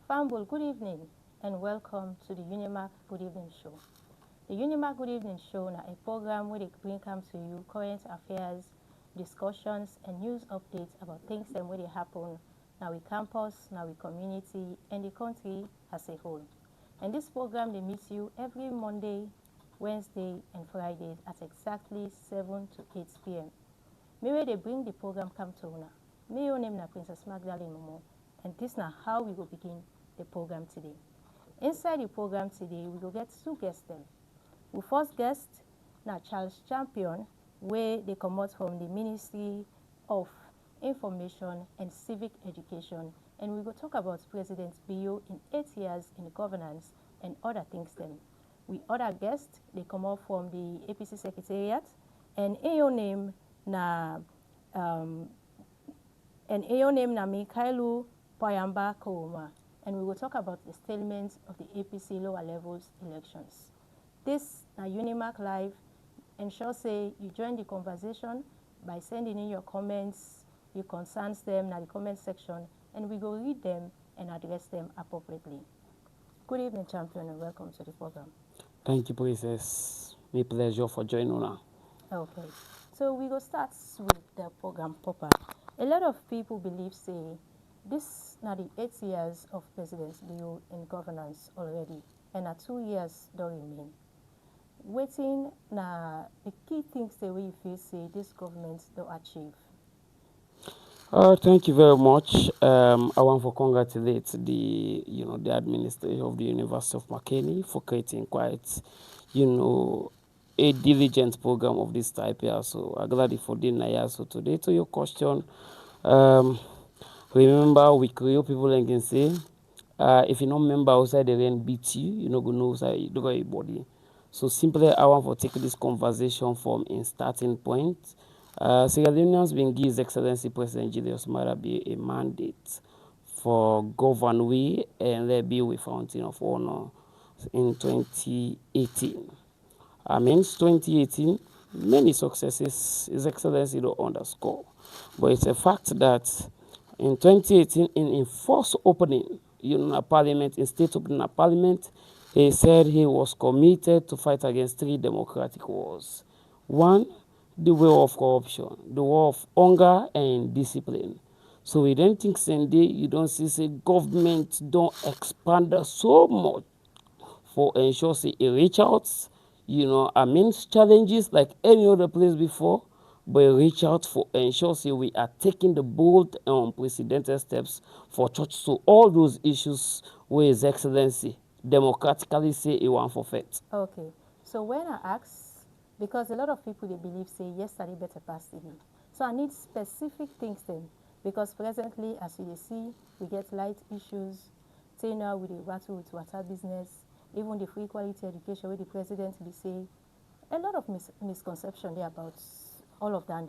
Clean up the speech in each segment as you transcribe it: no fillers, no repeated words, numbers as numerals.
Fambul, good evening and welcome to the Unimak Good Evening Show. The Unimak Good Evening Show is a program where they bring come to you current affairs, discussions and news updates about things that where they happen now in campus, now in community and the country as a whole. And this program they meet you every Monday, Wednesday and Fridays at exactly 7 to 8 p.m. Me where they bring the program come to una. Me your name na Princess Magdalene Momo and this now how we will begin the program today. Inside the program today, we will get two guests then. We first guest now Charles Champion, where they come out from the Ministry of Information and Civic Education, and we will talk about President Bio in 8 years in governance and other things then. We other guests, they come out from the APC Secretariat, and your name na Mikailu Payamba Kouma, and we will talk about the stalemate of the APC lower levels elections. This na Unimak Live. Ensure say you join the conversation by sending in your comments, your concerns them in the comment section, and we will read them and address them appropriately. Good evening, Champion, and welcome to the program. Thank you, Princess. My pleasure for joining us. Okay, so we will start with the program proper. A lot of people believe say this now the 8 years of President Bio in governance already, and 2 years don't remain. Waiting na the key things that we feel say this government don't achieve. Thank you very much. I want to congratulate the administration of the University of Makeni for creating quite, a diligent program of this type here. So I'm glad for doing that. So today to your question, remember we create people and can say, if you don't remember outside the rain beat you, you know go know outside you do your body. So simply I want to take this conversation from a starting point. Sierra Leoneans been give His Excellency President Julius Marabi a mandate for govern we and let be with Fountain of Honor in 2018. I mean, 2018, many successes His Excellency don't underscore. But it's a fact that in 2018, in first opening, a parliament, in state opening a parliament, he said he was committed to fight against 3 democratic wars. One, the war of corruption, the war of hunger and discipline. So we don't think Sunday, you don't see say government don't expand so much for ensure say it reach out, amidst challenges like any other place before, but reach out for ensure say we are taking the bold and unprecedented steps for church. So all those issues where His Excellency democratically say he want for faith. Okay, so when I ask, because a lot of people they believe say yesterday better pass today. So I need specific things then, because presently as you see, we get light issues. Say now with the battle with water business, even the free quality education where the president be say, a lot of misconception there about all of that.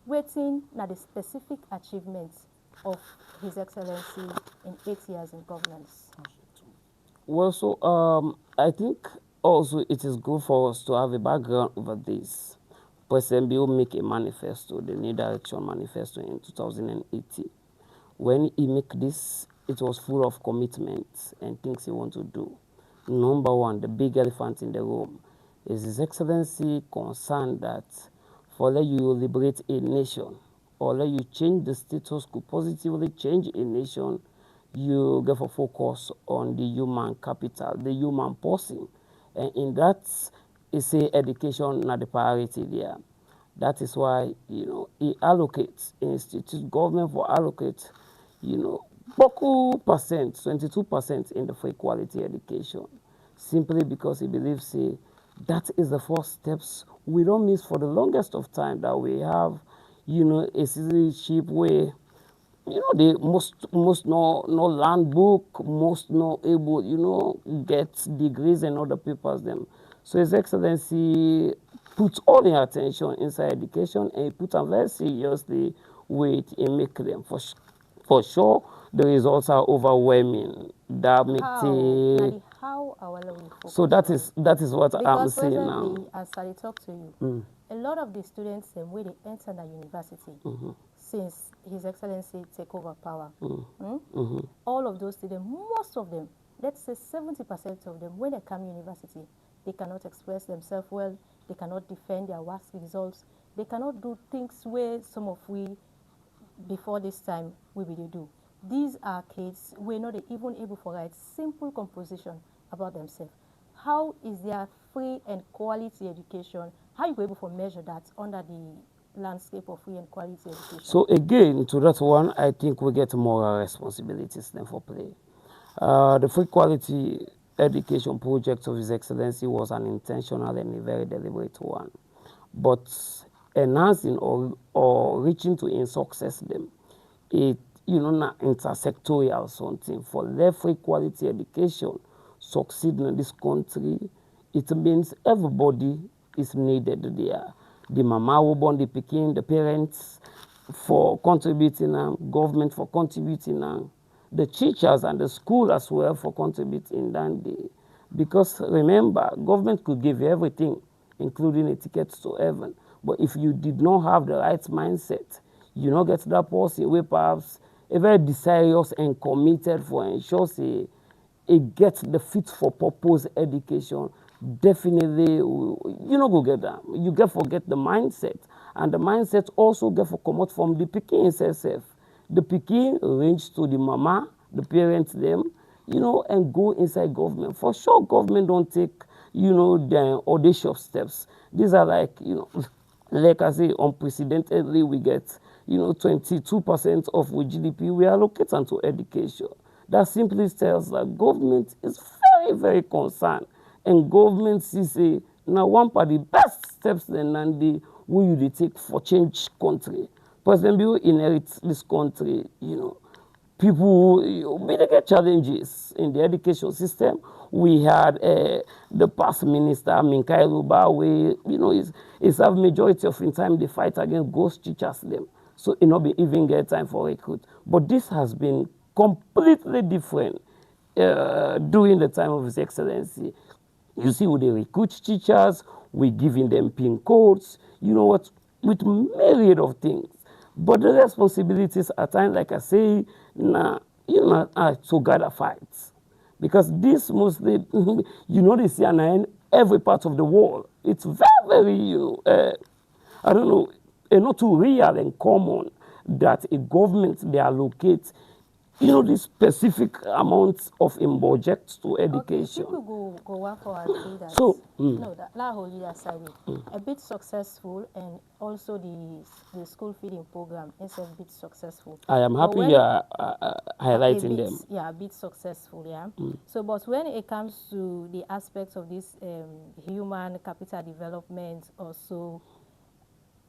Waiting now the specific achievements of His Excellency in 8 years in governance. Well, so I think also it is good for us to have a background over this. President Bill make a manifesto, the New Direction Manifesto in 2018. When he make this, it was full of commitments and things he want to do. Number one, the big elephant in the room is His Excellency concerned that for let you liberate a nation or let you change the status quo, positively change a nation, you get for focus on the human capital, the human person. And in that, it's a education not the priority there. That is why, he allocates, institute government for allocate, boku percent, 22% in the free quality education. Simply because he believes that is the first steps we don't miss for the longest of time that we have, a citizenship where the most no land book, most no able, get degrees and other papers them. So His Excellency puts all the attention inside education and he put them very seriously with and make them for sure the results are overwhelming. That make How our level so that is what I'm saying now. Because as I talk to you, a lot of the students when they enter the university since His Excellency take over power, Mm-hmm. all of those students, most of them, let's say 70% of them, when they come university, they cannot express themselves well, they cannot defend their work results, they cannot do things where some of we, before this time, we will do. These are kids were not even able to write simple composition about themselves. How is their free and quality education? How you able to measure that under the landscape of free and quality education? So again, to that one, I think we get moral responsibilities then for play. The free quality education project of His Excellency was an intentional and a very deliberate one. But enhancing or reaching to in success them, it not intersectorial something for left free quality education succeed in this country. It means everybody is needed there. The mama who born the pikin, the parents for contributing, government for contributing, the teachers and the school as well for contributing that day. Because remember, government could give you everything, including a ticket to heaven. But if you did not have the right mindset, you not get that person where perhaps a very desirous and committed for ensure say it gets the fit for purpose education, definitely you not go get that. You get forget the mindset. And the mindset also get for come out from the pikin itself. The pikin range to the mama, the parents them, and go inside government. For sure, government don't take, the audacious steps. These are like, like I say, unprecedentedly we get, 22% of our GDP we allocate into education. That simply tells that government is very, very concerned. And government sees now one of the best steps then and the way you take for change country. President Bill inherits this country, people many get challenges in the education system. We had the past minister Minkai Luba, is have majority of the time they fight against ghost teachers them. So it not be even get time for recruit. But this has been completely different during the time of His Excellency. You see, we they recruit teachers, we giving them pin codes, with myriad of things. But the responsibilities at times, like I say, to gather fights. Because this mostly, they see in every part of the world. It's very, very, I don't know, not too real and common that a government, they allocate the specific amounts of in budget to education. Okay, people go one for and say that. So, no, that whole leader side, a bit successful, and also the school feeding program is a bit successful. I am happy you are highlighting them. Yeah, a bit successful, yeah. So, but when it comes to the aspects of this human capital development, also,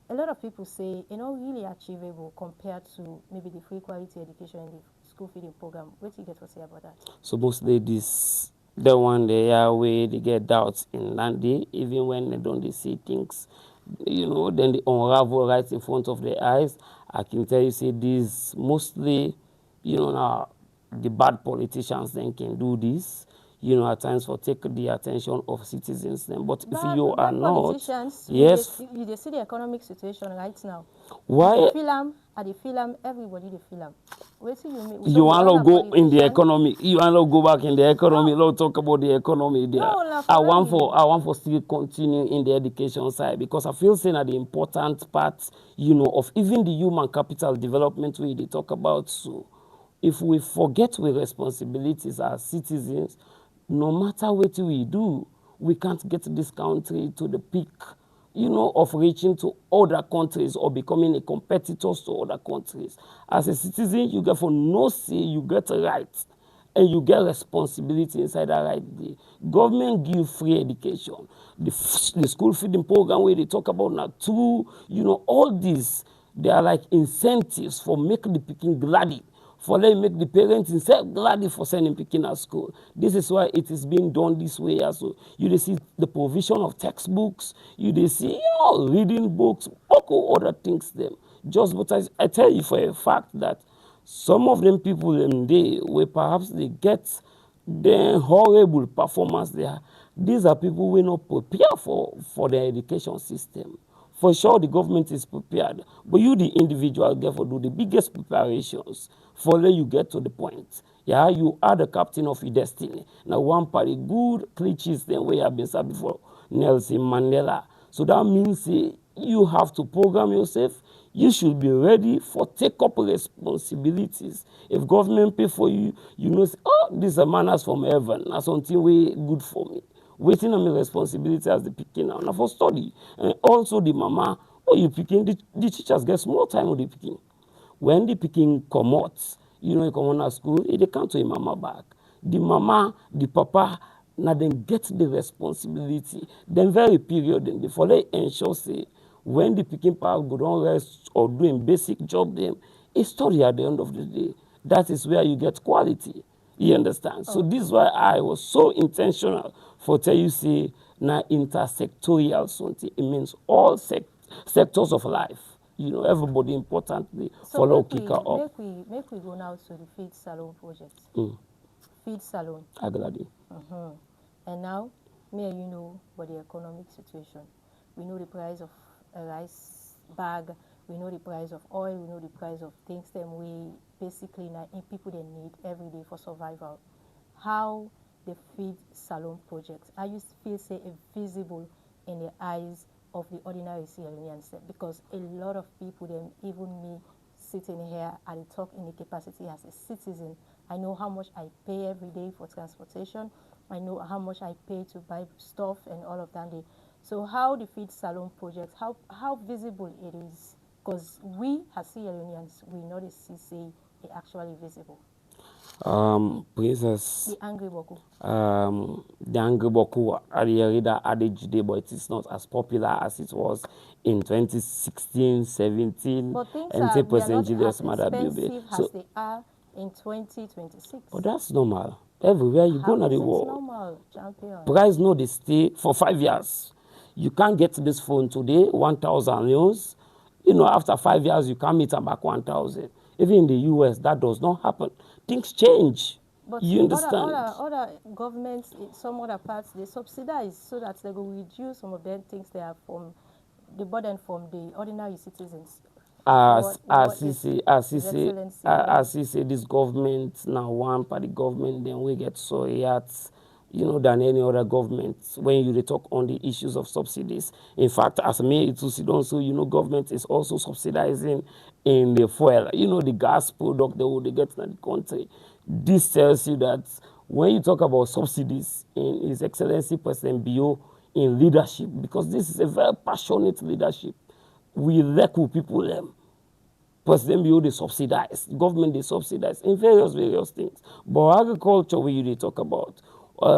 a lot of people say, really achievable compared to maybe the free quality education in the school feeding program. What do you get to say about that? So mostly the one they are where they get doubts in Landy, even when they don't see things, then they unravel right in front of their eyes. I can tell you, say this mostly, now the bad politicians then can do this. At times for take the attention of citizens then. But if you are not, yes, you see the economic situation right now. Why? The film, everybody the film. You want to go in the economy. You want to go back in the economy. No. Let's talk about the economy there. No, I want for still continue in the education side because I feel saying that the important part, of even the human capital development we they talk about. So, if we forget our responsibilities as citizens, no matter what we do, we can't get this country to the peak, of reaching to other countries or becoming a competitor to other countries. As a citizen, you get for no say, you get rights, and you get responsibility inside that right. The government give free education. The school feeding program where they talk about now too, all these, they are like incentives for making the picking glad. For them make the parents themselves glad for sending picking at school. This is why it is being done this way also. You see the provision of textbooks, you see reading books, all other things them. Just but I tell you for a fact that some of them people in they where perhaps they get the horrible performance there. These are people who are not prepared for their education system. For sure, the government is prepared, but you, the individual, therefore do the biggest preparations for let you get to the point. Yeah, you are the captain of your destiny. Now, one party good cliches then we have been said before, Nelson Mandela. So that means you have to program yourself. You should be ready for take up responsibilities. If government pay for you, you know, say, oh, this is a manners from heaven. That's something way good for me. Waiting on my responsibility as the picking now. Now for study. And also the mama, oh, you picking, the teachers get more time with the picking. When the picking come out, you know, you come on at school, they come to a mama back. The mama, the papa, now then get the responsibility. Then very period, then they follow ensure say, when the picking part go down rest or doing basic job, then a story at the end of the day. That is where you get quality. You understand? So this is why I was so intentional for tell you say na intersectorial something. It means all sectors of life. You know, everybody importantly So follow kicker up. make we go now to the feed salon project. Feed salon. Agladi. And now, me and you know about the economic situation. We know the price of a rice bag. We know the price of oil. We know the price of things that we basically people they need every day for survival. How the feed salon project, are you feel say visible in the eyes of the ordinary Sierra Leoneans? Because a lot of people, then even me sitting here, I talk in the capacity as a citizen. I know how much I pay every day for transportation. I know how much I pay to buy stuff and all of that. So how the feed salon project, how visible it is? Because we as Sierra Leoneans, we know the CC is actually visible. Princess, The angry Boku. the Angry Boku Ariarida adage day, but it is not as popular as it was in 2016, 17, But things and are, say they are President not Julius as Maada Bio. expensive as they are in 2026. But that's normal. Everywhere you go How in the is it world, normal, champion? price no they stay for 5 years. You can't get this phone today, 1,000 euros. You know, after 5 years, you can't meet them back 1,000. Even in the US, that does not happen. Things change. But You understand? other governments, in some other parts, they subsidize so that they will reduce some of them things they are from the burden from the ordinary citizens. What is His Excellency as he say, this government now one party government, then we get so yet, you know, than any other government when you talk on the issues of subsidies. In fact, as me to see also, you know, government is also subsidizing in the fuel, you know, the gas product they get in the country. This tells you that when you talk about subsidies in His Excellency President Bio in leadership, because this is a very passionate leadership, we reckon people them. President Bio they subsidize, government they subsidize in various things. But agriculture we they talk about.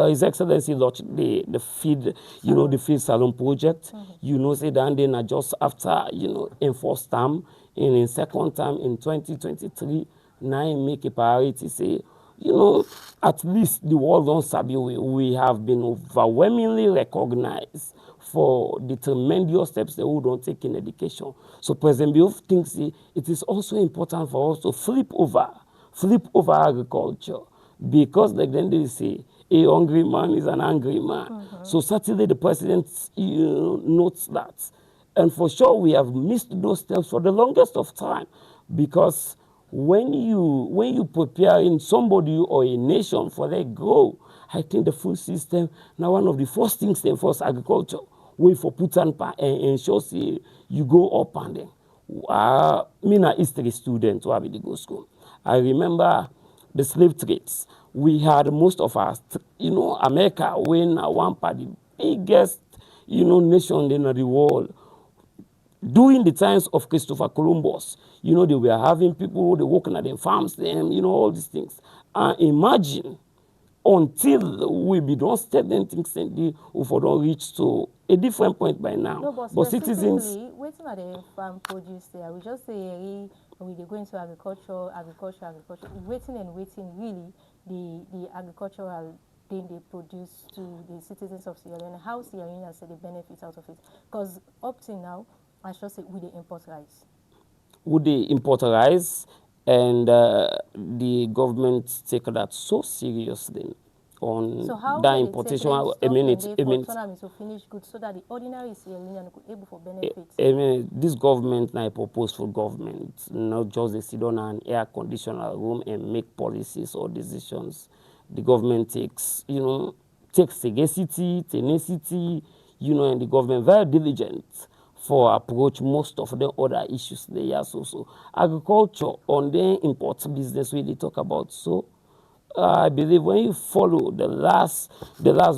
His Excellency launched the feed, you know, the feed salon project. You know, say that then just after, you know, in first term, in second term in 2023, now make a priority say, you know, at least the world don't sabi we have been overwhelmingly recognized for the tremendous steps that we don't take in education. So President Bill thinks it is also important for us to flip over agriculture, because like then they say, a hungry man is an angry man. So certainly the president, you know, notes that. And for sure we have missed those steps for the longest of time, because when you prepare in somebody or a nation for their growth, I think the food system now one of the first things they enforce agriculture. Way for put and ensure say you go up and then. Me a history student who have to go school. I remember the slave trades. We had most of us, you know, America when one part the biggest, you know, nation in the world. During the times of Christopher Columbus, you know, they were having people, they working at their farms, them, you know, all these things. And imagine until we be done certain things and we don't reach to a different point by now. No, but citizens, waiting at the farm produce there, we just say we they go into agriculture, waiting and waiting really the agricultural thing they produce to the citizens of Sierra Leone, how Sierra Leoneans say the benefits out of it. Because up till now, I should say we they import rice. would they import rice, and the government take that so seriously. on So how that they importation. take A stop minute, and a they for minute. turn am into finished goods so that the ordinary Sierra could able for I benefit. mean, this government now a purposeful government, not just a sit down and air conditioner room and make policies or decisions. The government takes, takes sagacity, tenacity, and the government very diligent for approach most of the other issues they have. So agriculture on the import business we they talk about. So I believe when you follow the last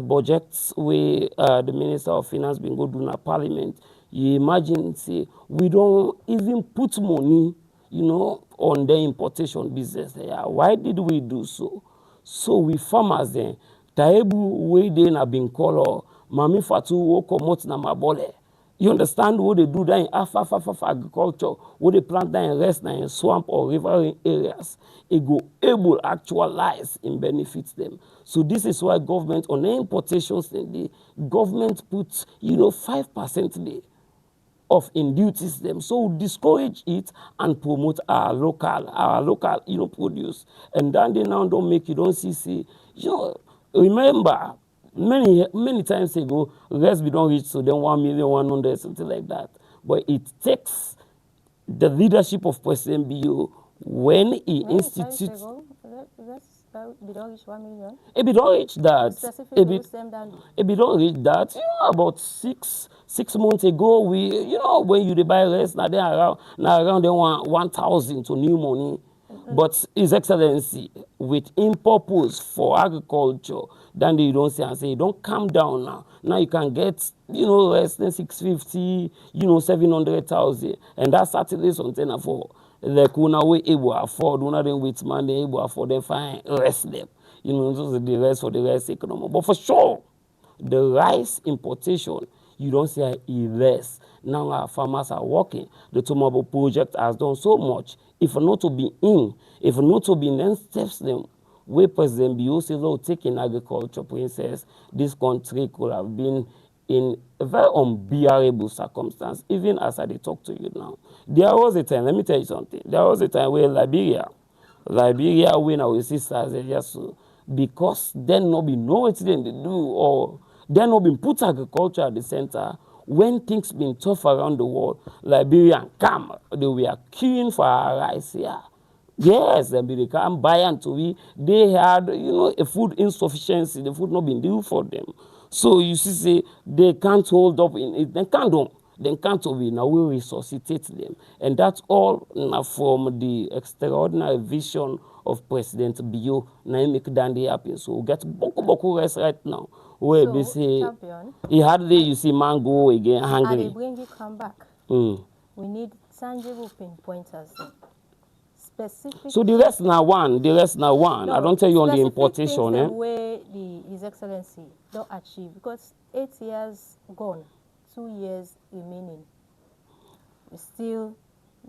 budgets where the Minister of Finance been go do na Parliament, you imagine say we don't even put money, on the importation business. Yeah, why did we do so? So we farmers then, taibu wey dey na bin color, mami fatu wo comot na mabole. You understand what they do there in agriculture, what they plant there in rest in swamp or river areas, it go able actualize in benefits them. So this is why government on importations, the government puts 5% there of in duties them. So we discourage it and promote our local produce. And then they now don't make you don't see, remember many times ago, rest we don't reach so then 1,100,000 something like that. But it takes the leadership of President Bio when he Many times institutes. ago, we don't reach 1 million. If we don't reach that, Specifically, who stem down? if we don't reach that, about six months ago, when you dey buy rest, now around then 1,000 to new money. But His Excellency, with in purpose for agriculture, then you don't say and say, don't calm down now. Now you can get, less than 650, 700,000. And that's certainly something for like una we able afford, una then with man they able afford them fine, rest them. Just the rest for the rest economy. But for sure, the rice importation, you don't say less. Now our farmers are working. The Tomorrow project has done so much. If not to be if not to be in steps them, where President Biyosi law taking agriculture, princess, this country could have been in a very unbearable circumstance, even as I talk to you now. There was a time, let me tell you something, there was a time where Liberia, when our sisters, just because then not be know what they do, or then not been put agriculture at the center. When things been tough around the world, Liberia come, they were queuing for our rice here. Yes, and they come buy and to we. They had, a food insufficiency. The food not been due for them. So you see, say they can't hold up in it. They can't do. They can't be now. We resuscitate them, and that's all now from the extraordinary vision of President Bio. Now make that happen. So we get boku rest right now. Where So, they say champion, he hardly you see man go again and hungry. they bring you come back. We need tangible pinpointers. Specific. So the rest now one. No, I don't tell you on the specific importation. things the way His Excellency don't achieve, because 8 years gone, 2 years remaining. We still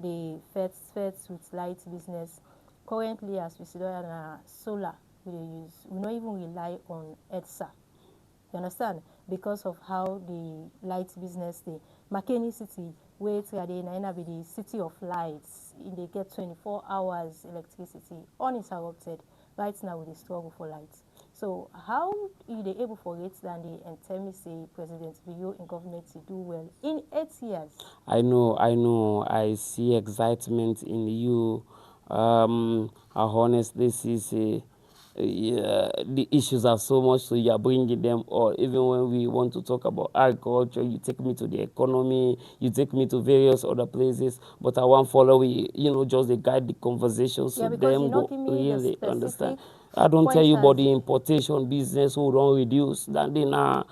the feds with light business. Currently, as we see on solar, we don't even rely on EDSA. You understand? Because of how the light business, the Makeni City, where Triade be the city of lights, they get 24 hours electricity uninterrupted. Right now, we struggle for lights. So how are they able for it than the and tell me say President Bio in government to do well in 8 years? I know. I see excitement in you. I honestly see the issues are so much, so you are bringing them all. Even when we want to talk about agriculture, you take me to the economy, you take me to various other places, but I want follow you, just the guide the conversations so them go really understand. I don't tell you about the importation business who don't reduce. That they na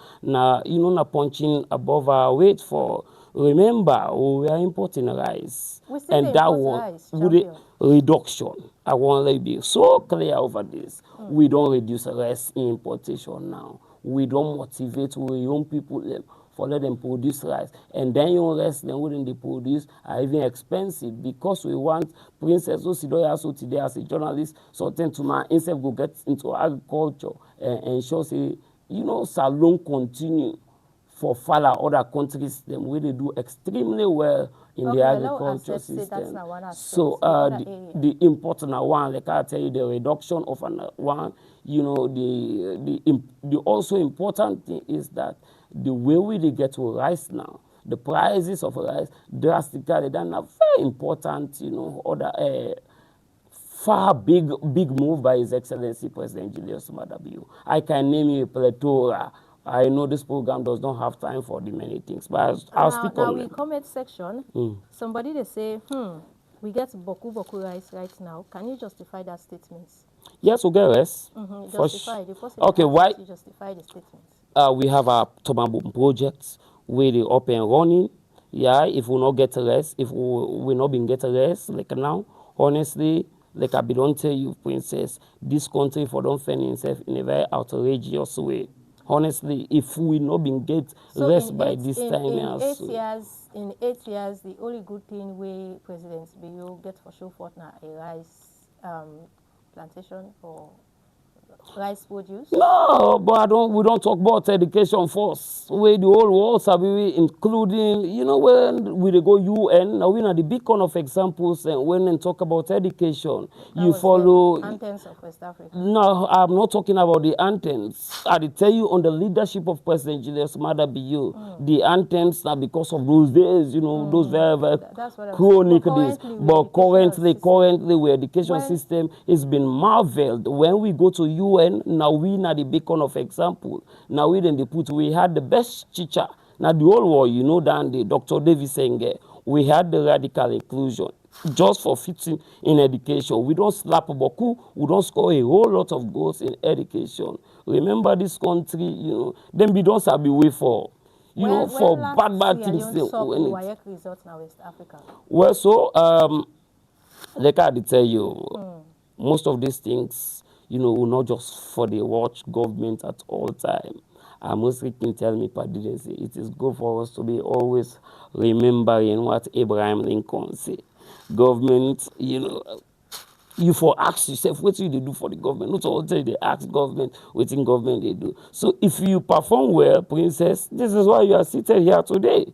punching above our weight for. Remember, we are importing rice, and that was reduction. I want to be so clear over this. We don't reduce rice importation now. We don't motivate our young people for let them produce rice. And then your rice then wouldn't they produce are even expensive because we want Princess Osidoya so today as a journalist, something to my instead go get into agriculture and ensure say, salon continue for far other countries them where they do extremely well in the agriculture system. So the important one, like I tell you, the reduction of one You know, the also important thing is that the way we dey get to rice now, the prices of rice drastically, then a very important, you know, other far big move by His Excellency President Julius Maada. I can name you a plethora. I know this program does not have time for the many things, but I'll speak now on we them. comment section. Somebody they say, we get boku rice right now. Can you justify that statement? Yes, we get rest. Justify. The person Okay, why? you justify the statement. We have our Tomabom projects where they up and running. Yeah, if we not get rest, if we not been get rest, like now, honestly, like I be don't tell you, princess, this country for don't find itself in a very outrageous way. Honestly, if we not been get rest by this time, in 8 years, the only good thing we President Biyo get for show forth now a rice plantation or rice produce. No, but we don't talk about education first. Where the whole world sabi, including, you know, when we dey go UN, now we are the beacon of examples, and when they talk about education, you follow anthems of West Africa. No, I'm not talking about the anthems. I tell you, on the leadership of President Julius Maada, the anthems are because of those days, you know, those very chronic days. But currently, where education system is been marveled. When we go to UN, now we are the beacon of example. Now we had the best teacher. Now the whole world, you know, than the Dr. Davis Senge, we had the radical inclusion. Just for fitting in education. We don't slap Boku, we don't score a whole lot of goals in education. Remember this country, you know, then we don't have way for, you know, for bad things. Results in West Africa. Well, so, like I did tell you, most of these things, you know, will not just for the watch government at all time. I mostly can tell me, it is good for us to be always remembering what Abraham Lincoln said. Government, you know, you for ask yourself what you do for the government. Not all day they ask government what in government they do. So if you perform well, princess, this is why you are seated here today.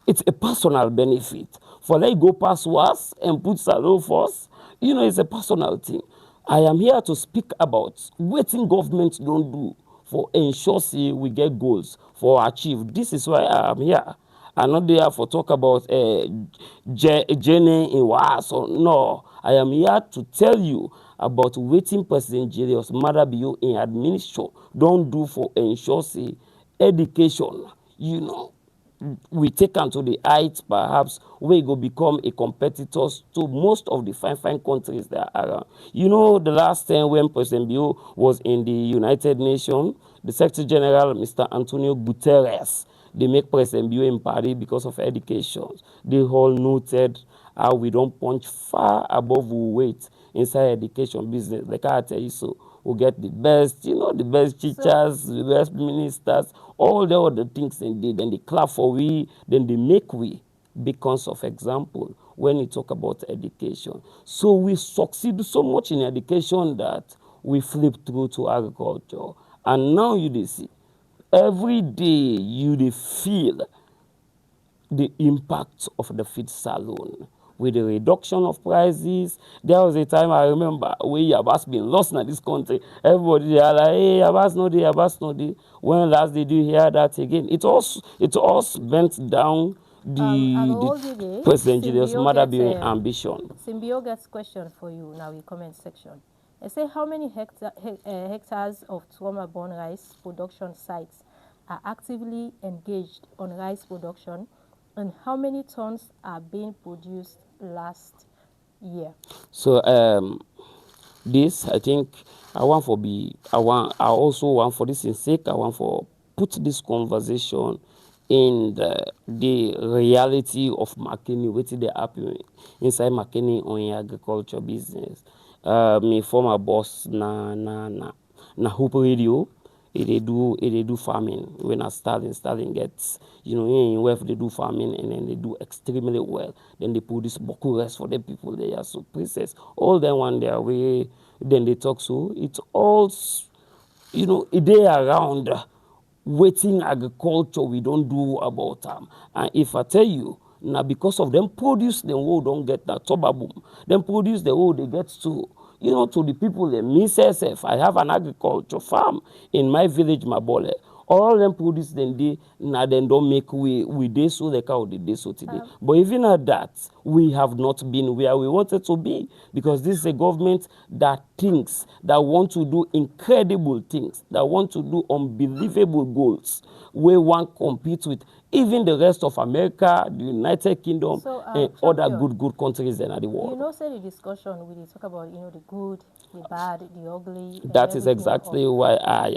It's a personal benefit. For let go past us and put salary first, you know, it's a personal thing. I am here to speak about what in government don't do for ensure we get goals for achieve. This is why I am here. I'm not there for talk about journey in was or no. I am here to tell you about waiting President Julius Maada in administration don't do for ensure education. You know, we take on to the heights, perhaps we go become a competitors to most of the fine countries that are around. You know, the last time when President Bio was in the United Nations, the Secretary General, Mr. Antonio Guterres, they make President Bio in Paris because of education. They all noted how we don't punch far above we weight inside education business. Like I tell you, so we get the best, you know, the best teachers, the best ministers, all the other things they did. Then they clap for we, then they make we beacons of example when you talk about education. So we succeed so much in education that we flip through to agriculture. And now you see, every day you feel the impact of the feed salon with the reduction of prices. There was a time I remember where Yabas been lost in this country. Everybody they are like, hey, Yabas no day, Yabas no day. When last did you hear that again? It all bent down the President Julius Maada ambition. Symbio gets question for you now in comment section. I say how many hectares of trauma-borne rice production sites are actively engaged on rice production, and how many tons are being produced last year? So this I think I also want for this in sake, I want for put this conversation in the reality of marketing, what they happen inside marketing on agriculture business. My former boss na Hope Radio, they do farming. When I Starling gets, you know, in where they do farming and then they do extremely well. Then they produce boku rest for the people they are so princess. All them one their way, then they talk so it's all, you know, they around waiting agriculture we don't do about them. And if I tell you, now because of them produce the whole don't get that toba boom. Them produce the whole they get to, to the people, the myself, I have an agriculture farm in my village, Mabole. All them produce then they now then don't make we day so the cow the day so today. But even at that, we have not been where we wanted to be, because this is a government that thinks, that want to do incredible things, that want to do unbelievable goals, where one compete with even the rest of America, the United Kingdom, and other good countries in the world. Say the discussion we talk about, the good, the bad, the ugly. That is exactly why I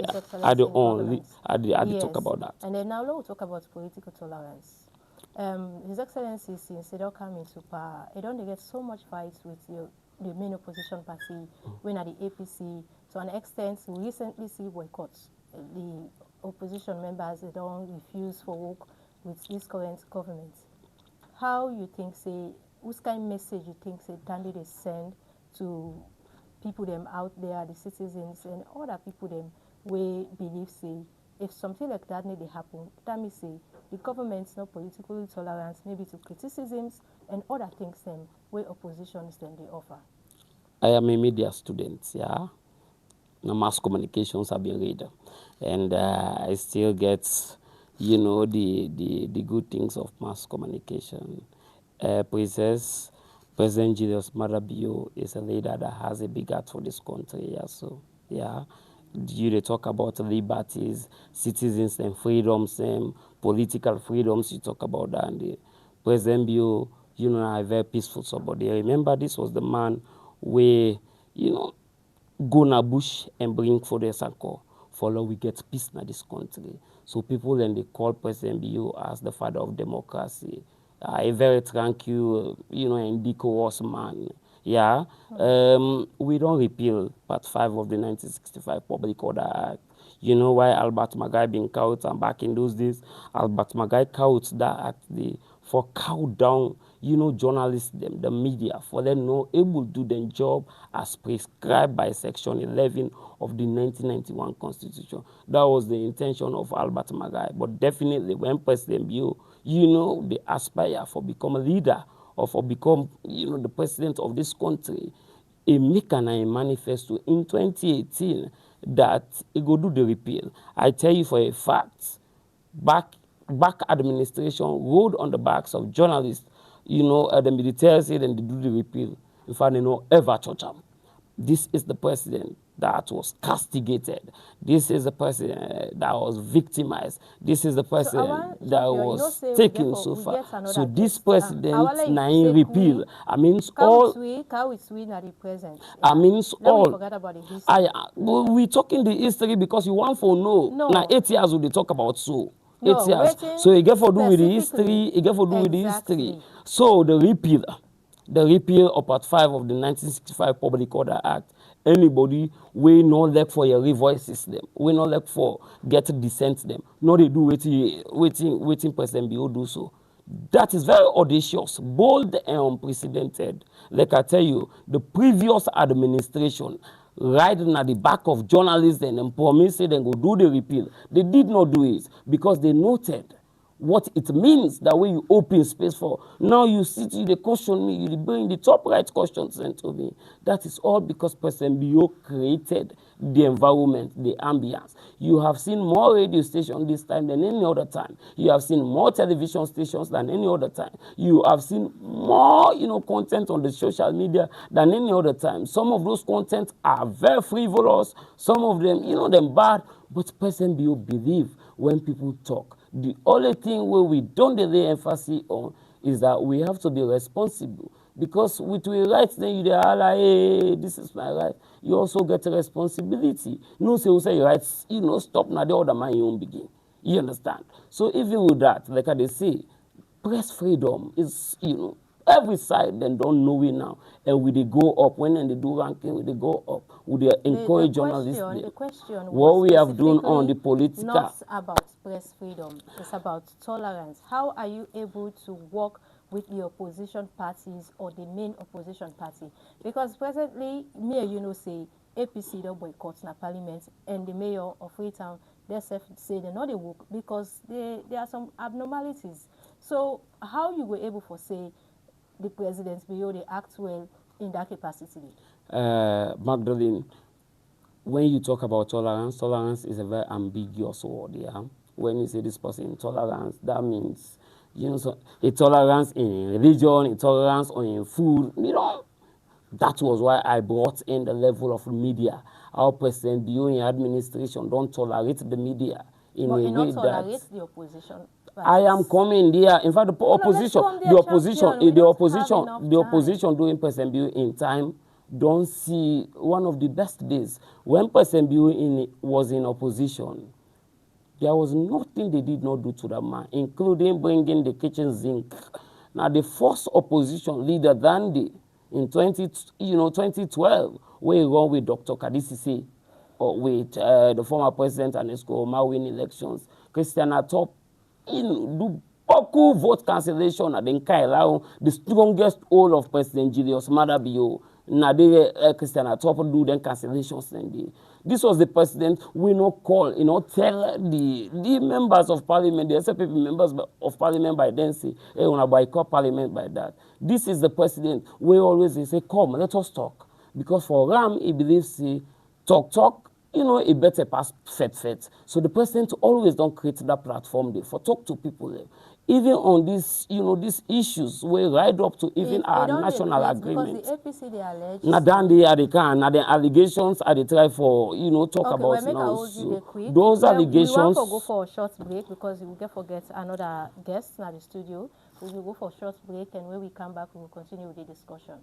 talk about that. And then now let's talk about political tolerance. His Excellency, since they don't come into power, they don't get so much fights with the main opposition party, when at the APC. To an extent, we recently see boycotts. The opposition members, they don't refuse for work with this current government. How you think, say, which kind of message you think, say, candidates send to people them out there, the citizens and other people them we believe, say, if something like that need to happen, that means, say, the government's not politically tolerant, maybe to criticisms and other things them where oppositions then they offer. I am a media student, yeah. Now mass communications have been read, and I still get, the good things of mass communication. President Julius Madabio is a leader that has a big heart for this country, yeah. So, yeah, they talk about liberties, citizens and freedoms and political freedoms. You talk about that, and the President Bio, a very peaceful somebody. Remember, this was the man where, go na bush and bring for the Sanko. For long we get peace in this country. So people then they call President Bio as the father of democracy. A very tranquil, and decorous man. Yeah. We don't repeal Part 5 of the 1965 Public Order Act. You know why Albert Magai been caught, and back in those days, Albert Magai caught that act for cow down, journalists, them, the media, for them not able to do their job as prescribed by Section 11 of the 1991 Constitution. That was the intention of Albert Magai. But definitely when President Bio, they aspire for become a leader or for become, the president of this country, a make and a manifesto in 2018 that he go do the repeal. I tell you for a fact, back administration rode on the backs of journalists, the military said and they do the repeal. In fact, they no ever touch them. This is the president that was castigated. This is the president that was victimized. This is the president that was taken so far. So this president nine repeal. I means all. I means all. We talking the history because you want for no. Now 8 years we talk about so. 8 years. So you get for do with the history. You get for do with the history. So the repeal of Part 5 of the 1965 Public Order Act. Anybody we not look for your revoice system, we not look for get dissent them. No, they do waiting President Bio do so. That is very audacious, bold and unprecedented. Like I tell you, the previous administration riding at the back of journalists and promised they go do the repeal. They did not do it because they noted what it means that way you open space for. Now you sit, you question me, you bring the top right questions sent to me. That is all because President Bio created the environment, the ambience. You have seen more radio stations this time than any other time. You have seen more television stations than any other time. You have seen more, content on the social media than any other time. Some of those content are very frivolous. Some of them, them bad. But President Bio believe when people talk. The only thing where we don't lay emphasis on is that we have to be responsible. Because with your rights, then you are like, hey, this is my right. You also get a responsibility. No say your rights, stop now the other man you won't begin. You understand? So even with that, like they say, press freedom is, every side then don't know it now. And we they go up. When they do ranking, we they go up. We they encourage journalists. The question what we have done on the political. Not about press freedom. It's about tolerance. How are you able to work with the opposition parties or the main opposition party? Because presently, me and say APC don't boycott na parliament, and the mayor of Freetown they say they not they work because there are some abnormalities. So how you were able to say the president Bio they act well in that capacity? Magdalene, when you talk about tolerance, tolerance is a very ambiguous word, yeah? When you say this person intolerance, that means, you know, so a tolerance in religion, a tolerance in food, you know. That was why I brought in the level of media. Our President Bio administration don't tolerate the media in But a you way not that tolerate the opposition I am parties. coming there. In fact, the No, no, let's opposition, come the there, opposition, champion. We the don't have opposition, enough the time. opposition doing President Bill in time don't see one of the best days when President Bill was in opposition. There was nothing they did not do to that man, including bringing the kitchen sink. Now, the first opposition leader than the in 2012, we run with Dr. Kadisisi, or with the former president and Esco win elections. Christian Atop do Boku vote cancellation at the strongest hold of President Julius Maada Bio. Nade Christian Atop do then cancellations. This was the president we not call, tell the members of parliament, the SFP members of parliament by then say, hey, when I boycott parliament by that. This is the president we always say, come, let us talk. Because for Ram, he believes, say, talk, a better pass fet. So the president always don't create that platform there for talk to people there. Even on these, these issues, we ride up to even our national agreement. Because the APC, they allege. Now then they are the can, now the allegations are they try for, talk Okay, about well, make now. you quick. Those Well, allegations. we want to go for a short break because we will forget another guest in the studio. We will go for a short break, and when we come back, we will continue with the discussion.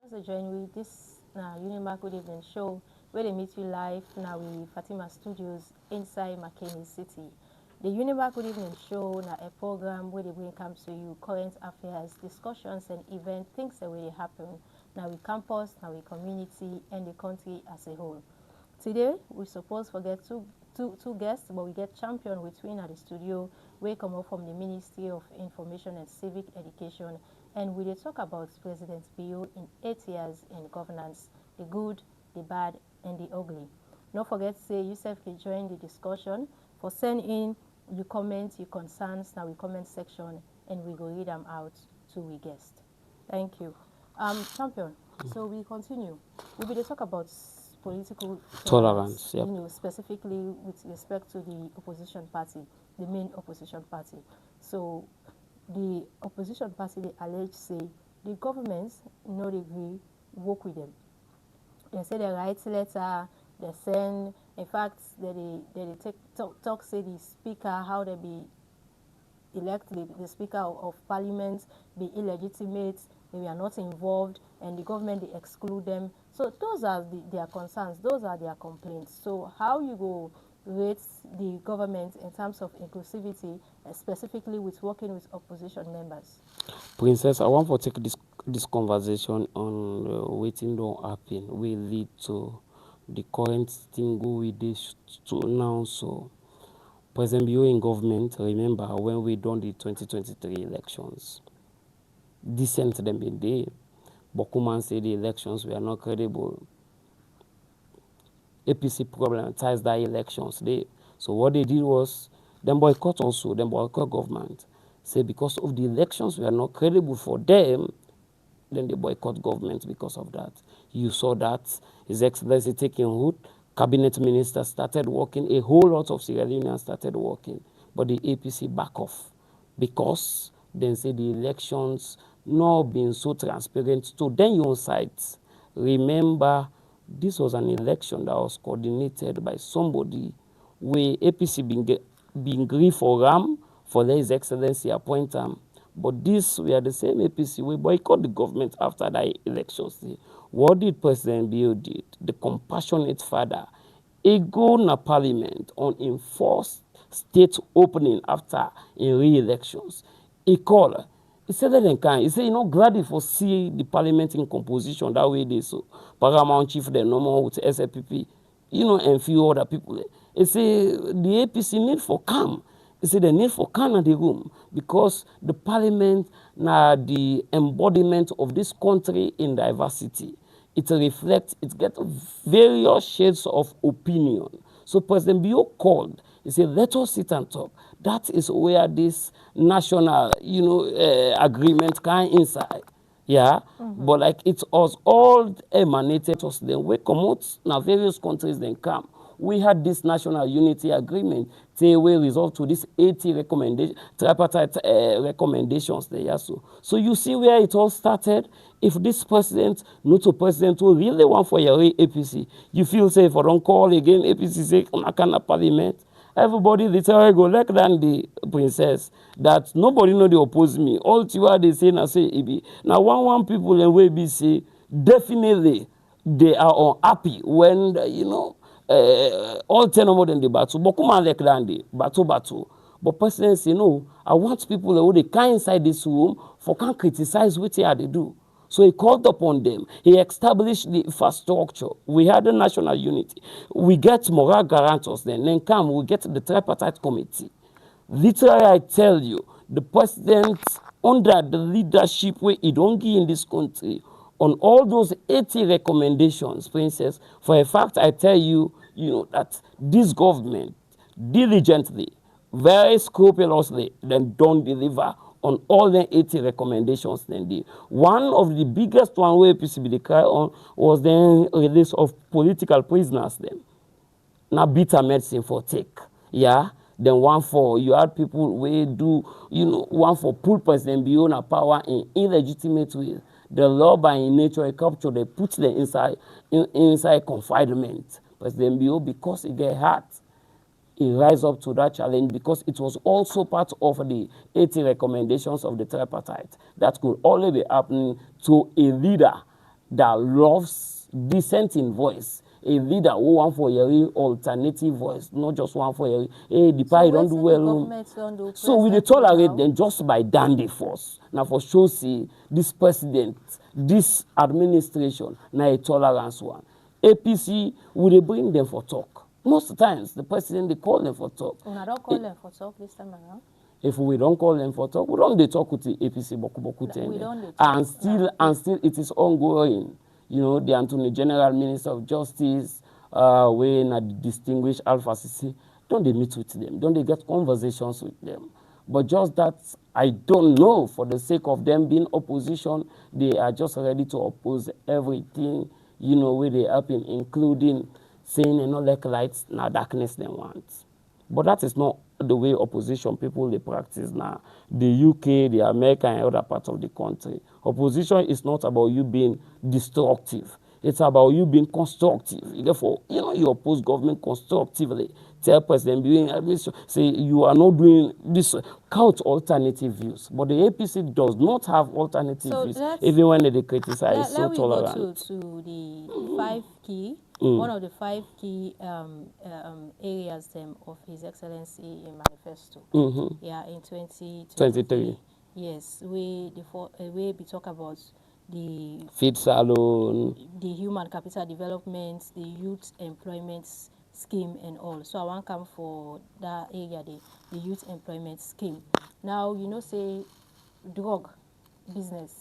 As a join with this Unimak Good Evening Show, where they meet you live now with Fatima Studios inside McKinney City. The Unimak Good Evening Show now a program where they bring comes to you current affairs, discussions and events, things that really happen now with campus, now with community and the country as a whole. Today, we suppose forget two guests, but we get champion between at the studio. We come up from the Ministry of Information and Civic Education, and we talk about President Bio in 8 years in governance, the good, the bad, and the ugly. Don't forget to say yourself can join the discussion. For send in your comments, your concerns, now we comment section, and we go read them out to we guest. Thank you. Champion, so we continue. We will talk about political Tolerance, yep. Specifically with respect to the opposition party, the main opposition party. So the opposition party, they allege, say, the government not agree, work with them. They say they write letter, they send, in fact, they talk, say the speaker, how they be elect the Speaker of Parliament be illegitimate, they are not involved, and the government they exclude them. So those are their concerns, those are their complaints. So how you go rate the government in terms of inclusivity, specifically with working with opposition members? Princess, I want to take this conversation on waiting don't happen. We lead to the current thing go with this to now. So President Bio in government, remember when we done the 2023 elections, decent them been there. But Kuman say the elections were not credible. APC problematized that elections there. So what they did was, them boycott also, them boycott government. Say because of the elections were not credible for them, then they boycott government because of that. You saw that His Excellency taking root, cabinet ministers started working, a whole lot of Sierra Leoneans started working, but the APC back off because they say the elections not being so transparent. So then your sides, remember, this was an election that was coordinated by somebody where APC been grieved for Ram, for His Excellency appoint him. But this, we are the same APC. We boycott the government after that election. See, what did President Bill did? The compassionate father, he go na parliament on enforced state opening after in re-elections. He called. He said that they can. He said, you know, glad if you see the parliament in composition that way they so. Paramount chief, the normal with SLPP, you know, and few other people. He say the APC need for calm. He say the need for calm in the room because the parliament now the embodiment of this country in diversity. It reflects, it gets various shades of opinion. So President Bio called. He said, let us sit and talk. That is where this national, you know, agreement can inside. Yeah, but like it was all emanated us. Then we come out now various countries then come. We had this national unity agreement. They will resolve to this 80 recommendation, tripartite recommendations there. Yeah, so you see where it all started. If this president, not a president who really want for your APC, you feel safe or don't call again APC say on a parliament. Everybody literally go like than the princess that nobody know they oppose me. All you they say na say it be. Now one people and we be say definitely they are unhappy when you know all 10 of them they battle. But come on like that they battle. But president say no, I want people who they can inside this room for can criticize what they do. So he called upon them. He established the infrastructure. We had a national unity. We get moral guarantors then come, we get the tripartite committee. Literally, I tell you, the president, under the leadership where he don't give in this country, on all those 80 recommendations, princess, for a fact, I tell you, you know, that this government diligently, very scrupulously, then don't deliver on all the 80 recommendations then did. One of the biggest one where PCB cry on was the release of political prisoners then. Now bitter medicine for take. Yeah. Then one for you had people where do you know one for pull President beyond power in illegitimate ways. The law by in nature a capture they put them inside confinement. President Bio because he get hurt. He rise up to that challenge because it was also part of the 80 recommendations of the tripartite that could only be happening to a leader that loves dissenting voice, a leader who want for a alternative voice, not just one for a hey, the party don't do well. So we dey tolerate them just by dandy force. Now for sure see this president, this administration, now a tolerance one. APC, will they bring them for talk? Most times, the president, they call them for talk. I don't call them for talk this time around. If we don't call them for talk, we don't they talk with the APC and still it is ongoing. You know, the Attorney General, Minister of Justice, when a distinguished Alpha CC, don't they meet with them? Don't they get conversations with them? But just that, I don't know, for the sake of them being opposition, they are just ready to oppose everything, you know, where they happen, including saying they not like lights, now darkness they want. But that is not the way opposition people they practice now. The UK, the America, and other parts of the country. Opposition is not about you being destructive. It's about you being constructive. Therefore, you know, you oppose government constructively. Tell President Buhari, say you are not doing this. Count alternative views. But the APC does not have alternative views, even when they criticize. Let me go to the 5 key. One of the 5 key areas of His Excellency in Manifesto. Yeah, in 2023. Yes, we be talk about the feed salon, the human capital development, the youth employment scheme and all. So I want to come for that area, the youth employment scheme. Now, you know, say drug business.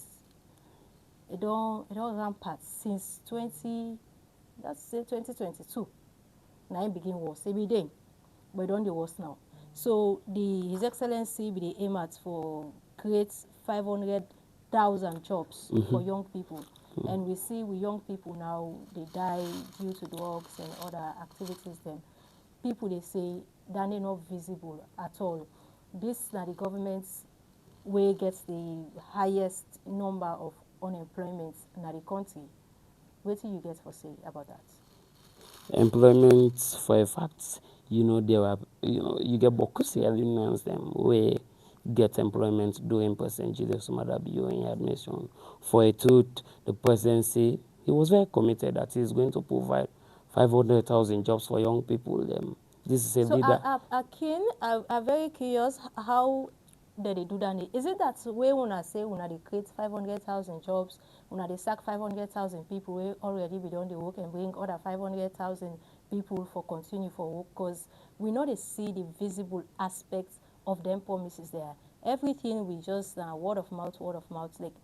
It don't rampart since 2022. Now it begin worse every day, but it don't the worse now. So His Excellency be the aim at for create 500,000 jobs for young people. And we see with young people now, they die due to drugs and other activities. Then people, they say that they're not visible at all. This now the government's way gets the highest number of unemployment in the country. What do you get for say about that? Employment, for a fact, there were, you get Bokusi alumni them where get employment doing percentage of some other in admission. For a truth, the presidency, he was very committed that he's going to provide 500,000 jobs for young people. This is a So leader. I'm very curious how did they do that? Is it that way when I say when they create 500,000 jobs, when they sack 500,000 people we already be done the work and bring other 500,000 people for continue for work? Because we know they see the visible aspects of them promises there. Everything we just word of mouth. Like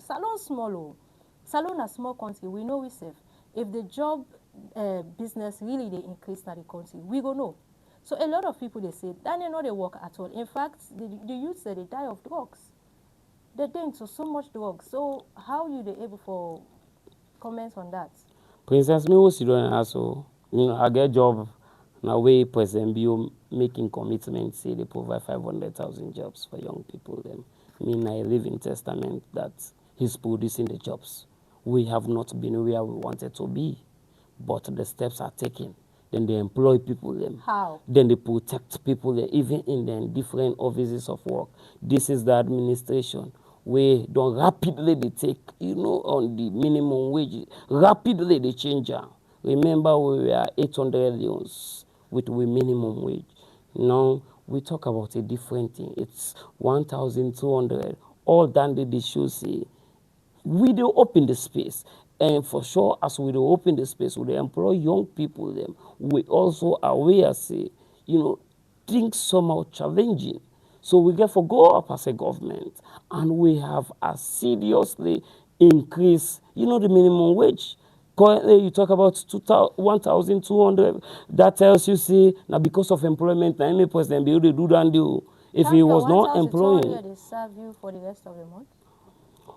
salon small, salon a small country. We know we safe. If the job business really they increase in the country, we go know. So a lot of people they say that they know they work at all. In fact, the youth say they die of drugs. They're into so much drugs. So how you they able for comments on that? Princess me was doing also, I get job now way President Bio making commitments say they provide 500,000 jobs for young people. Then I live in testament that he's producing the jobs. We have not been where we wanted to be, but the steps are taken. Then they employ people them. How? Then they protect people them, even in the different offices of work. This is the administration where don't rapidly they take, on the minimum wage, rapidly they change. Remember we were 800 loans with minimum wage. Now we talk about a different thing. It's 1,200. All done they should say we do open the space. And for sure, as we do open the space, we employ young people, them, we also are aware, say, things somehow challenging. So we therefore go up as a government and we have assiduously increased, the minimum wage. Currently, you talk about 1,200. That tells you, see, now because of employment, now any president be able to do that deal. If he was not employing, they serve you for the rest of the month.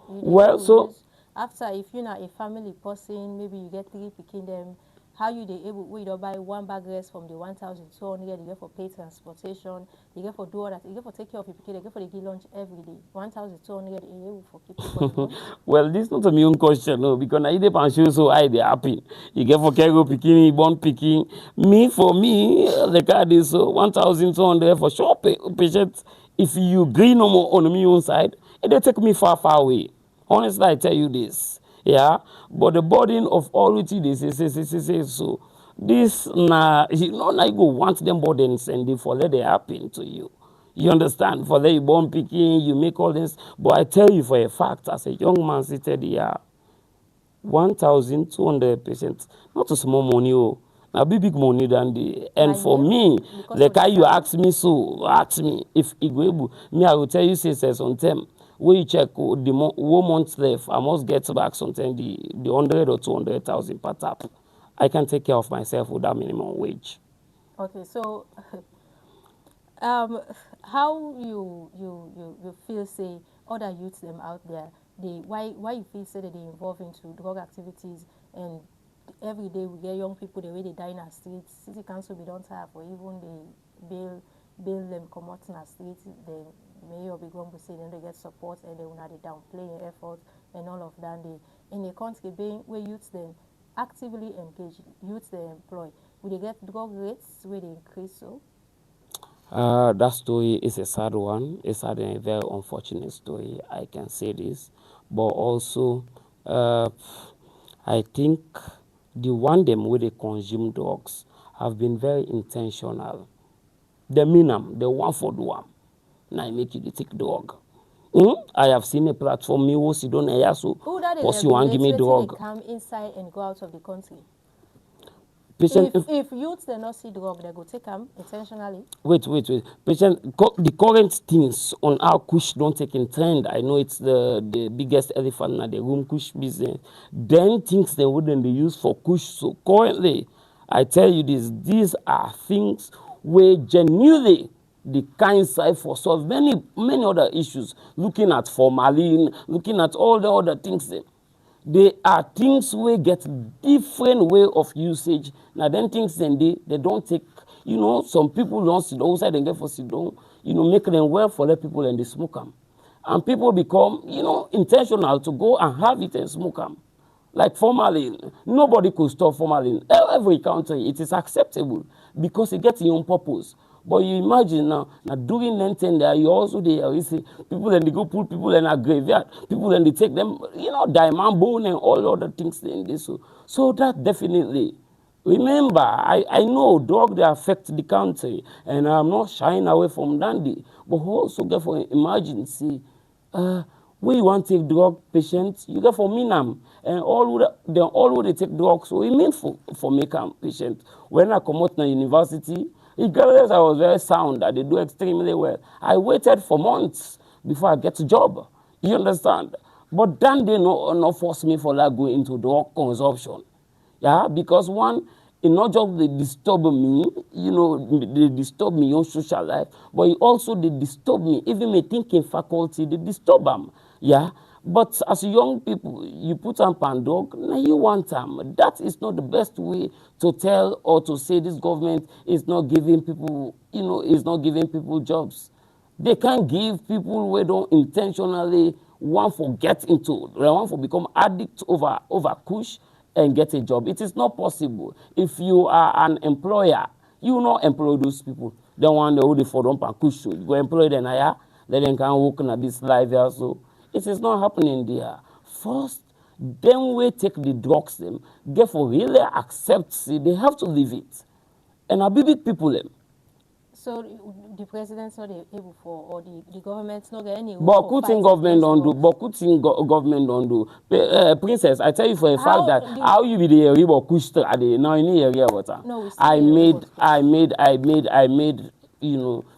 well, so after if you're not a family person, maybe you get 3 picking them. How you they able we don't buy one bag rest from the 1,200, you get for pay transportation, you get for do all that, you get for take care of your picking, you get for the give lunch every day. 1,200 you able for people for the month. well, this is not a me own question, no, because now they can show so I they happy. You get for cargo picking, born picking. Me for me, the card is so 1,200 for sure. Patient, if you agree no more on me own side, it they take me far away. Honestly, I tell you this, yeah. But the burden of all it is say so. This now now you go want them burdens and they for let it happen to you. You understand? For that you born picking, you make all this. But I tell you for a fact, as a young man seated here, 1,200%, not a small money, oh. Now big money than the. And for me, the guy you ask me so, ask me if it go able. Me, I will tell you, say on time. When you check the 1 month left, I must get back something the 100 or 200,000 per tap. I can take care of myself with that minimum wage. Okay, so how you feel say other youths them out there, they why you feel say that they involve into drug activities, and every day we get young people the way they die in our streets. City council be don't have, or even they bail them come out in our streets. The mayor be going to say then they get support and they will not downplay your effort and all of that. They in a country being where youths then actively engage, youths they employ, will they get drug rates where they increase so? That story is a sad one. It's sad and a very unfortunate story. I can say this, but also, I think the one them where they consume drugs have been very intentional. The minimum, the one for the one. Now I make you the take drug. I have seen a platform me who sit down here so Who that they plus you want give me regulate wetin drug. dey come inside and go out of the country? patient. If youths they not see drug, they go take them intentionally. Wait. Patient, the current things on how Kush don't take in trend. I know it's the biggest elephant in the room, Kush business. Then things they wouldn't be used for Kush. So currently, I tell you this, these are things where genuinely the kind side for solve many other issues. Looking at formalin, looking at all the other things. They are things we get different way of usage. Now then things then they don't take, some people don't sit outside and get for sit down, make them well for the people and they smoke them. And people become, intentional to go and have it and smoke them. Like formalin, nobody could stop formalin. Every country, it is acceptable because it gets your own purpose. But you imagine now during Lenten there, you also there, you see people and they go put people in a graveyard, people and they take them, diamond bone and all other things in this. So that definitely. Remember, I know drug they affect the country, and I'm not shying away from Dandy, but also get for emergency. When you want to take drug patients, you get for Minam, and all who they take drugs, so it means for make a patient. When I come out to university, regardless I was very sound, that they do extremely well. I waited for months before I get a job. You understand? But then they no force me for that going into drug consumption. Yeah, because one, it not just they disturb me, they disturb me on social life, but it also they disturb me, even my thinking faculty, they disturb them. Yeah, but as young people, you put on pandog, now you want them. That is not the best way to tell or to say this government is not giving people, is not giving people jobs. They can't give people who don't intentionally want to get into, they want to become addict over kush and get a job. It is not possible. If you are an employer, you not employ those people. They want to hold it for them and kush. You go employ them, let them can work in this life here. So it is not happening there. First, then we take the drugs them, get for really accept, see, they have to leave it. And a big people them. So the president's not able for, or the government's not getting any. But government don't do. But government don't do. Princess, I tell you for a fact that how you be the area of Kushta at the now in the area water. No, I made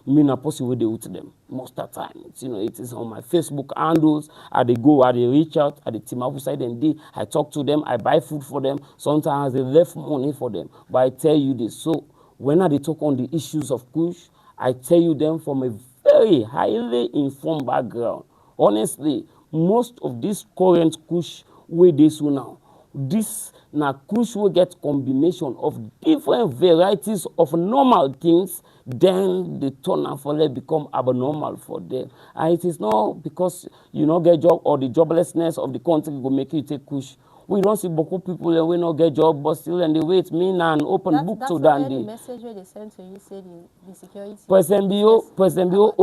Mina possible they with them most of the time. It is on my Facebook handles. I they go, I they reach out, I they team up side and I talk to them, I buy food for them. Sometimes they left money for them. But I tell you this, so when I talk on the issues of Kush, I tell you them from a very highly informed background. Honestly, most of this current Kush way they so now, this now Kush will get combination of different varieties of normal things, then the turn out for them become abnormal for them. And it is not because you not get job or the joblessness of the country will make you take Kush. We don't see beaucoup people and we not get job, but still and they wait me now an open book to Dandy. The message where they send to you say the security. President Bio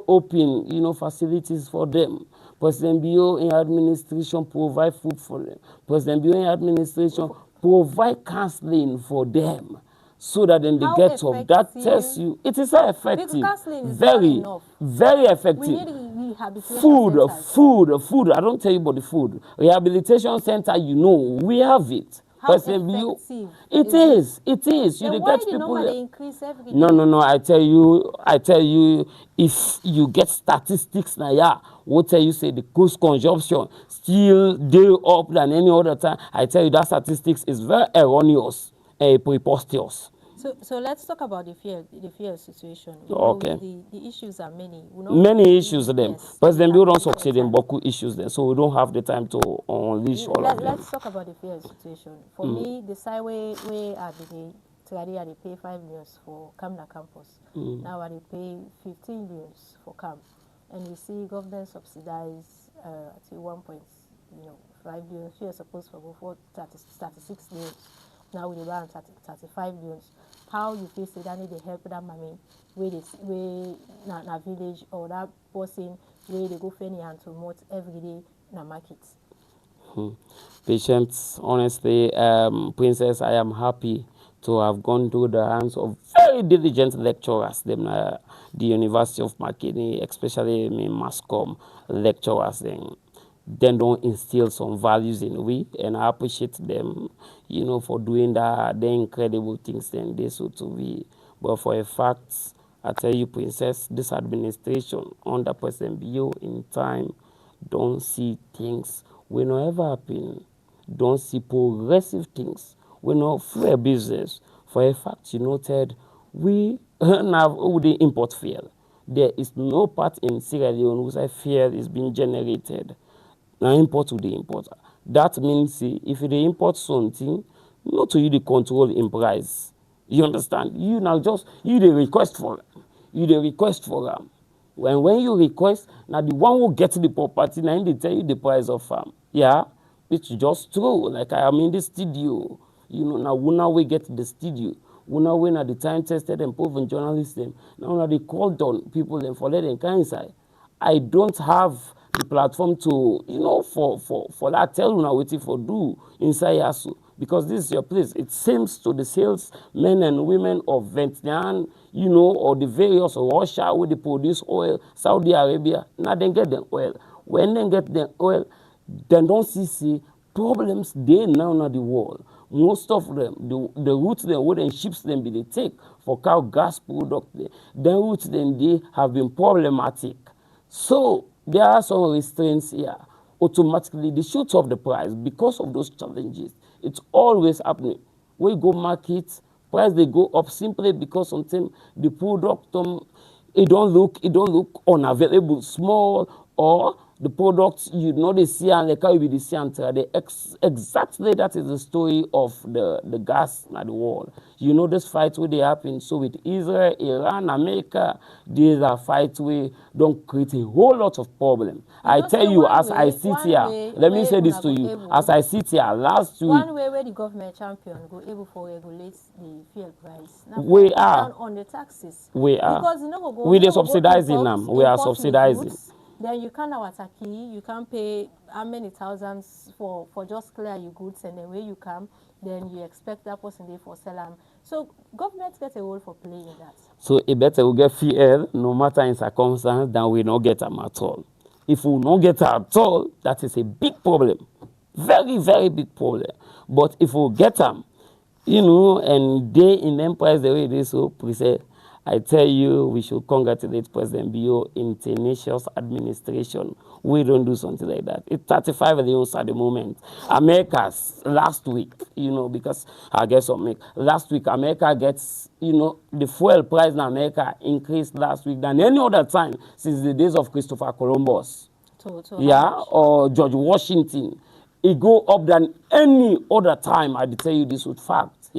open, facilities for them. President Bio in administration provide food for them. President Bio in administration provide counseling for them. So that then they get up. That tells you it is so effective. Very effective. We need rehabilitation food. I don't tell you about the food. Rehabilitation center, we have it. How effective? It is. Then why get people. They increase every day? No. I tell you, if you get statistics now, what tell you say the cost consumption still day up than any other time. I tell you that statistics is very erroneous and preposterous. So let's talk about the fear situation. Okay. The issues are many. Many issues them. Yes, President Bill don't succeed in Boku issues then, so we don't have the time to unleash all of them. Let's talk about the fear situation. For me, the side way at the Tradi they pay 5 million for Kamna campus. Now they pay 15 million for camp. And we see government subsidize at 1.5 billion. She is supposed to go for 36 million. Now we around 35 million. How you feel say that need to help that mommy where na village or that person where they go fenny and to promote every day na market. Patients, honestly, Princess, I am happy to have gone through the hands of very diligent lecturers, them the University of Makini, especially me Mascom lecturers. Then then don't instill some values in we, and I appreciate them, for doing that, the incredible things then they so to be. But for a fact, I tell you, Princess, this administration under President Bio in time don't see things will not ever happen. Don't see progressive things. We know free business. For a fact, you noted, we have all the import fuel. There is no part in Sierra Leone whose fuel is being generated. Now import to the importer. That means if they import something, not to you the control in price. You understand? You now just you the request for it. You the request for them. When you request, now the one who gets the property, now they tell you the price of farm. Yeah, it's just true. Like I am in the studio. Now we get the studio. Now when at the time tested and proven journalists them. Now they called on people them for letting come inside. I don't have the platform to, for that tell you now waiting for do inside Yasu. Because this is your place. It seems to the salesmen and women of Vietnam, or the various Russia where they produce oil, Saudi Arabia, now they get the oil. When they get the oil, they don't see problems they now in the world. Most of them, the routes they would and ships them be they take for cow gas product, the routes then they have been problematic. So there are some restraints here. Automatically, they shoot off the price because of those challenges. It's always happening. We go market, price they go up simply because sometimes the product it don't look unavailable, small, or the products they see and they can't be the same. Exactly that is the story of the gas at the world. This fight where they happen. So with Israel, Iran, America, these are fights where don't create a whole lot of problem. I tell you, as I sit here, let me say this to you. As I sit here last week, one way where the government champion go able to regulate the fuel price. Now, we are down on the taxes. We are. Because go we are subsidizing them. We are subsidizing. Then you can't have a key, you can't pay how many thousands for just clear your goods, and then when you come, then you expect that person there for sell them. So government gets a role for playing that. So it better we get fuel, no matter in circumstance, than we not get them at all. If we not get them at all, that is a big problem. Very, very big problem. But if we get them, and they in them price the way they so present, I tell you, we should congratulate President Bio in tenacious administration. We don't do something like that. It's 35 millions at the moment. America's last week, because I guess last week America gets, the fuel price in America increased last week than any other time since the days of Christopher Columbus. Or George Washington. It go up than any other time. I tell you this with fact.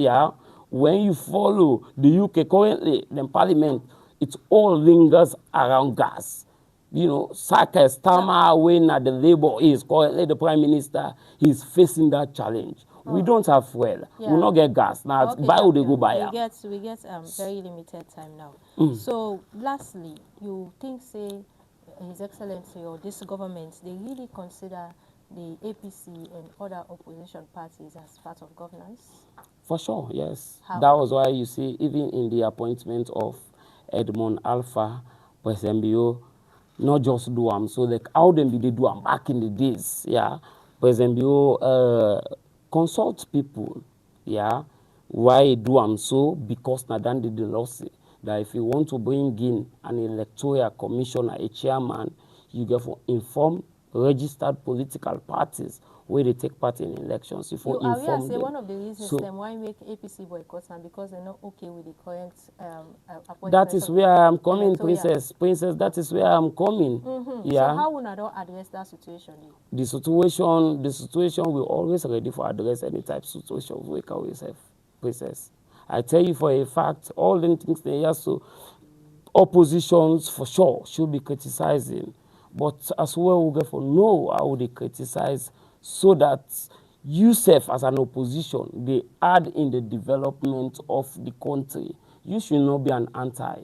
When you follow the UK currently, the parliament, it all lingers around gas. Saka Starmer, when the Labour is currently the Prime Minister, he's facing that challenge. We don't have fuel. We not get gas. Now, buy would they go buy? We get very limited time now. So, lastly, you think, say, His Excellency or this government, they really consider the APC and other opposition parties as part of governance? For sure, yes. How? That was why you see, even in the appointment of Edmond Alpha, President Bio, not just do so like how them did they do back in the days, President Bio consult people, why do so? Because Nadan did the law say that if you want to bring in an electoral commissioner, a chairman, you get to inform registered political parties where they take part in elections. If you inform them. One of the reasons why make APC boycott them because they're not okay with the current appointment. That is where I am coming, Princess. That is where I am coming. So how will I not address that situation? The situation will always ready for address any type of situation we can always have, Princess. I tell you for a fact, all the things they have so oppositions for sure should be criticizing. But as well, we get for know how they criticize so that you self as an opposition, they add in the development of the country. You should not be an anti.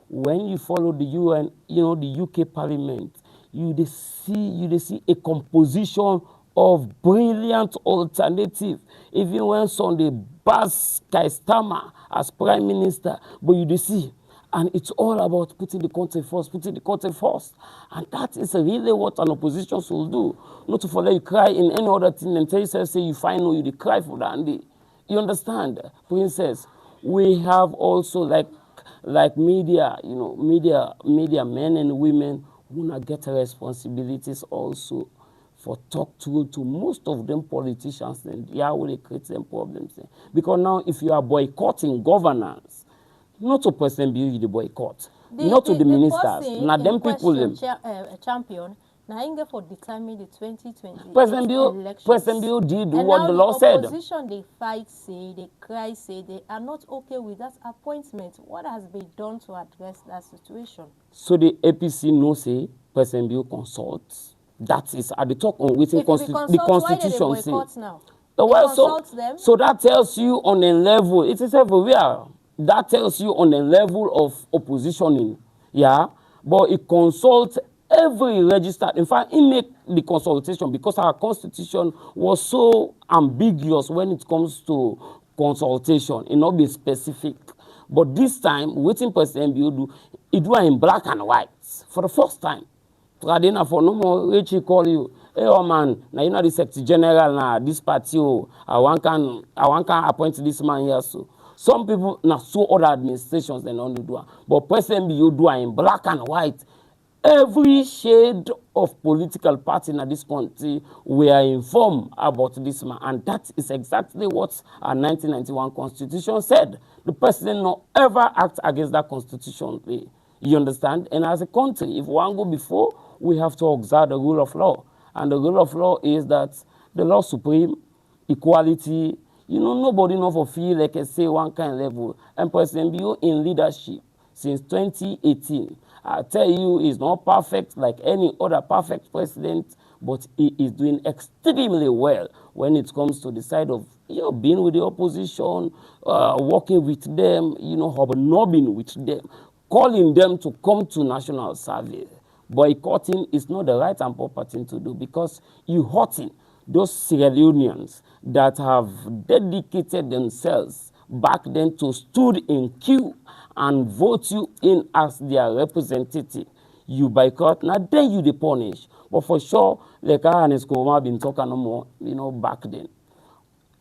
When you follow the UN, the UK Parliament, you see a composition of brilliant alternative. Even when Sunday bas Keir Starmer as Prime Minister, but you see And it's all about putting the country first, putting the country first. And that is really what an opposition should do. Not to follow you cry in any other thing and tell yourself, say you find no, you cry for that. And you understand, princess? We have also like media, you know, media men and women who not get responsibilities also for talk to most of them politicians and yeah, will create them problems. Because now if you are boycotting governance, not to person be the boycott, not to the ministers, not them people them. Champion, now Inge for determine the 2020 elections. President Bill did and what the law said. The opposition they fight, say they cry, say they are not okay with that appointment. What has been done to address that situation? So the APC no say President Bill consults. That is at the talk on waiting the constitution why they boycott now? So that tells you on a level, it is everywhere. That tells you on a level of oppositioning, yeah. But it consults every registered. In fact, it make the consultation because our constitution was so ambiguous when it comes to consultation. It not be specific. But this time, waiting President Bill do, it do in black and white for the first time. Radina for no more Richie call you. Hey, oh man, now you know the Secretary General now this party. Oh, I want can appoint this man here. So some people now so other administrations they don't do it. But President you do in black and white. Every shade of political party in this country were informed about this man, and that is exactly what our 1991 Constitution said. The president not ever act against that Constitution. You understand? And as a country, if one go before, we have to observe the rule of law. And the rule of law is that the law supreme, equality, you know, nobody know for feel like I say one kind of level. And President Bio in leadership since 2018, I tell you, he's not perfect like any other perfect president, but he is doing extremely well when it comes to the side of, you know, being with the opposition, working with them, you know, hobnobbing with them, calling them to come to national service. Boycotting is not the right and proper thing to do because you're hurting those Sierra Leoneans that have dedicated themselves back then to stood in queue and vote you in as their representative. You boycott, now then you the punish. But for sure, like I and his been talking no more, you know, back then.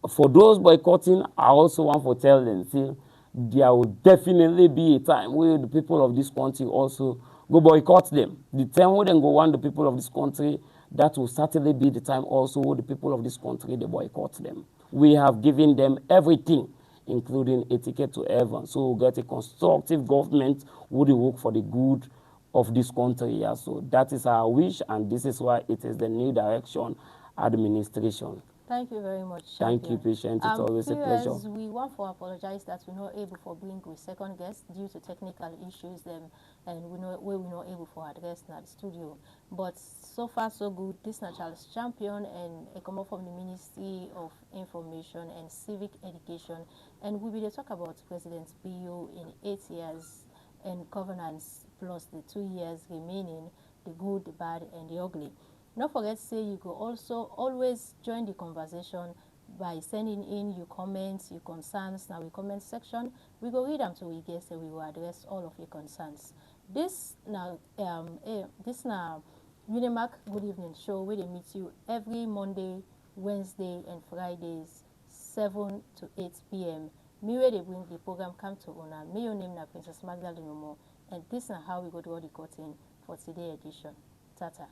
For those boycotting, I also want to tell them, see, there will definitely be a time where the people of this country also go boycott them. The time when they go want the people of this country, that will certainly be the time also where the people of this country, they boycott them. We have given them everything, including a ticket to heaven. So we'll get a constructive government who will work for the good of this country. Yeah. So that is our wish, and this is why it is the new direction administration. Thank you very much, Champion. Thank you, Patient. It's always a pleasure. We want to apologize that we're not able to bring a second guest due to technical issues, and we're not able to address in the studio. But so far, so good. This is Charles Champion, and I come up from the Ministry of Information and Civic Education, and we will talk about President Bio in 8 years and governance plus the 2 years remaining, the good, the bad, and the ugly. Don't forget to say you could also always join the conversation by sending in your comments, your concerns. Now, the comment section, we go read them to we guess and we will address all of your concerns. This now Unimak Good Evening Show where they meet you every Monday, Wednesday, and Fridays, 7 to 8 p.m. Me where they bring the program come to honor. Me your name na Princess Magdalene Momo, and this is how we go to all the curtain for today's edition. Tata.